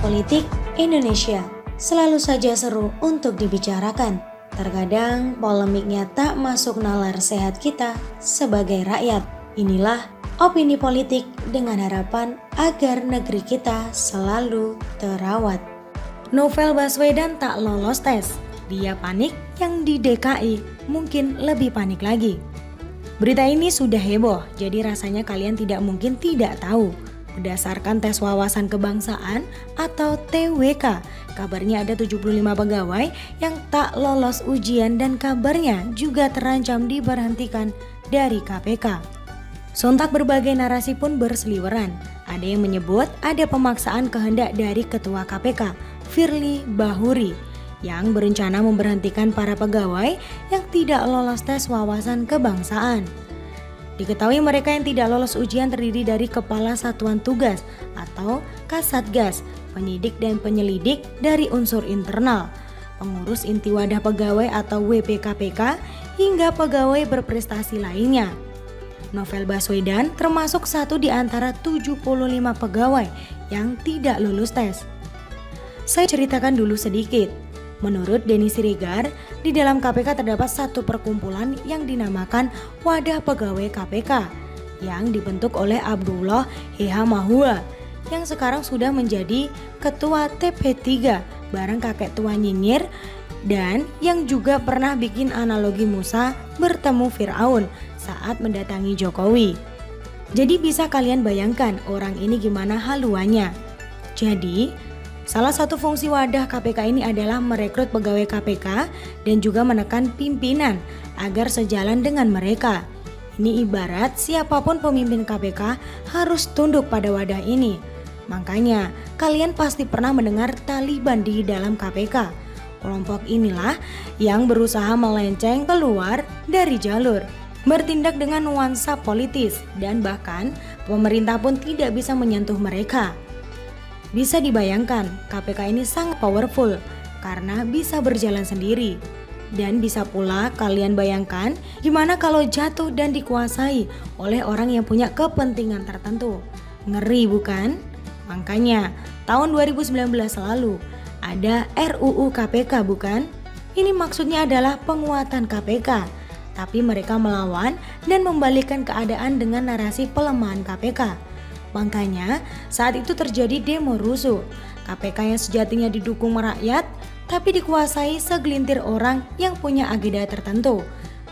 politik Indonesia selalu saja seru untuk dibicarakan. Terkadang polemiknya tak masuk nalar sehat kita sebagai rakyat. Inilah opini politik dengan harapan agar negeri kita selalu terawat. Novel Baswedan tak lolos tes. Dia panik, yang di DKI mungkin lebih panik lagi. Berita ini sudah heboh, jadi rasanya kalian tidak mungkin tidak tahu. Berdasarkan tes wawasan kebangsaan atau TWK, kabarnya ada 75 pegawai yang tak lolos ujian dan kabarnya juga terancam diberhentikan dari KPK. Sontak berbagai narasi pun berseliweran. Ada yang menyebut ada pemaksaan kehendak dari Ketua KPK, Firly Bahuri, yang berencana memberhentikan para pegawai yang tidak lolos tes wawasan kebangsaan. Diketahui mereka yang tidak lolos ujian terdiri dari Kepala Satuan Tugas atau Kasatgas, penyidik dan penyelidik dari unsur internal, pengurus inti wadah pegawai atau WPKPK, hingga pegawai berprestasi lainnya. Novel Baswedan termasuk satu di antara 75 pegawai yang tidak lulus tes. Saya ceritakan dulu sedikit. Menurut Denny Siregar, di dalam KPK terdapat satu perkumpulan yang dinamakan Wadah Pegawai KPK yang dibentuk oleh Abdullah Heha Mahua yang sekarang sudah menjadi Ketua TP3 bareng kakek tua nyinyir dan yang juga pernah bikin analogi Musa bertemu Firaun saat mendatangi Jokowi. Jadi bisa kalian bayangkan orang ini gimana haluannya. Jadi salah satu fungsi wadah KPK ini adalah merekrut pegawai KPK dan juga menekan pimpinan agar sejalan dengan mereka. Ini ibarat siapapun pemimpin KPK harus tunduk pada wadah ini. Makanya kalian pasti pernah mendengar Taliban di dalam KPK. Kelompok inilah yang berusaha melenceng keluar dari jalur, bertindak dengan nuansa politis dan bahkan pemerintah pun tidak bisa menyentuh mereka. Bisa dibayangkan, KPK ini sangat powerful karena bisa berjalan sendiri. Dan bisa pula kalian bayangkan gimana kalau jatuh dan dikuasai oleh orang yang punya kepentingan tertentu. Ngeri bukan? Makanya tahun 2019 lalu ada RUU KPK bukan? Ini maksudnya adalah penguatan KPK. Tapi mereka melawan dan membalikkan keadaan dengan narasi pelemahan KPK. Makanya saat itu terjadi demo rusuh. KPK yang sejatinya didukung rakyat tapi dikuasai segelintir orang yang punya agenda tertentu.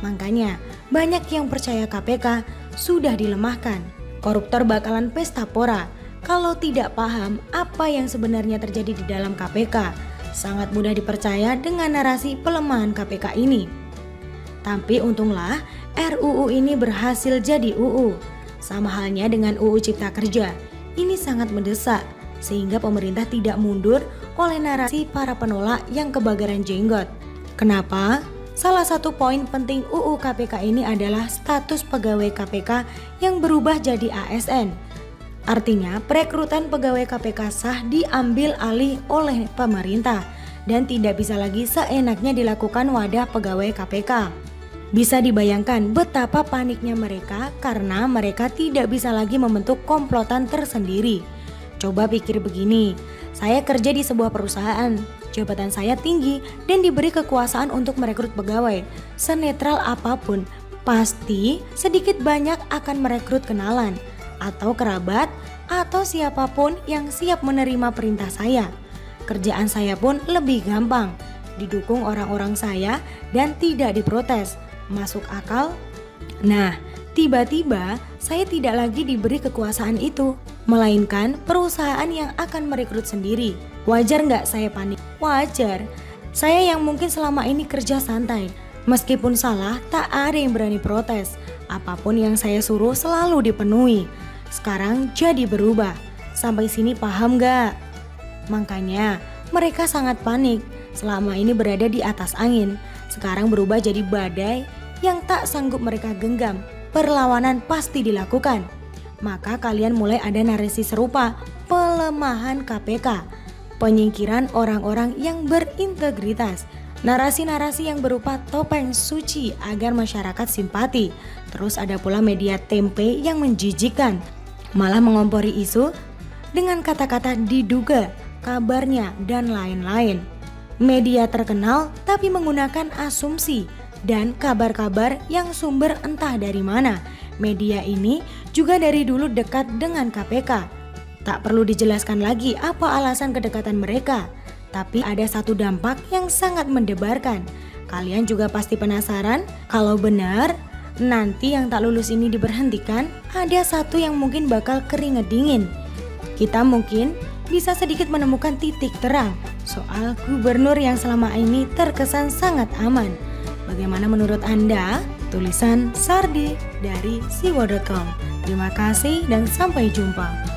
Makanya banyak yang percaya KPK sudah dilemahkan. Koruptor bakalan pesta pora kalau tidak paham apa yang sebenarnya terjadi di dalam KPK. Sangat mudah dipercaya dengan narasi pelemahan KPK ini. Tapi untunglah RUU ini berhasil jadi UU. Sama halnya dengan UU Cipta Kerja, ini sangat mendesak sehingga pemerintah tidak mundur oleh narasi para penolak yang kebakaran jenggot. Kenapa? Salah satu poin penting UU KPK ini adalah status pegawai KPK yang berubah jadi ASN. Artinya perekrutan pegawai KPK sah diambil alih oleh pemerintah dan tidak bisa lagi seenaknya dilakukan wadah pegawai KPK. Bisa dibayangkan betapa paniknya mereka karena mereka tidak bisa lagi membentuk komplotan tersendiri. Coba pikir begini, saya kerja di sebuah perusahaan, jabatan saya tinggi dan diberi kekuasaan untuk merekrut pegawai. Senetral apapun, pasti sedikit banyak akan merekrut kenalan atau kerabat atau siapapun yang siap menerima perintah saya. Kerjaan saya pun lebih gampang, didukung orang-orang saya dan tidak diprotes. Masuk akal? Nah, tiba-tiba saya tidak lagi diberi kekuasaan itu, melainkan perusahaan yang akan merekrut sendiri. Wajar nggak saya panik? Wajar. Saya yang mungkin selama ini kerja santai, meskipun salah tak ada yang berani protes. Apapun yang saya suruh selalu dipenuhi. Sekarang jadi berubah. Sampai sini paham nggak? Makanya mereka sangat panik. Selama ini berada di atas angin, sekarang berubah jadi badai yang tak sanggup mereka genggam. Perlawanan pasti dilakukan. Maka kalian mulai ada narasi serupa, pelemahan KPK, penyingkiran orang-orang yang berintegritas, narasi-narasi yang berupa topeng suci agar masyarakat simpati. Terus ada pula media tempe yang menjijikan, malah mengompori isu dengan kata-kata diduga kabarnya, dan lain-lain. Media terkenal tapi menggunakan asumsi dan kabar-kabar yang sumber entah dari mana. Media ini juga dari dulu dekat dengan KPK. Tak perlu dijelaskan lagi apa alasan kedekatan mereka. Tapi ada satu dampak yang sangat mendebarkan. Kalian juga pasti penasaran kalau benar nanti yang tak lulus ini diberhentikan, ada satu yang mungkin bakal keringet dingin. Kita mungkin bisa sedikit menemukan titik terang soal gubernur yang selama ini terkesan sangat aman. Bagaimana menurut Anda? Tulisan Sardi dari siwo.com. Terima kasih dan sampai jumpa.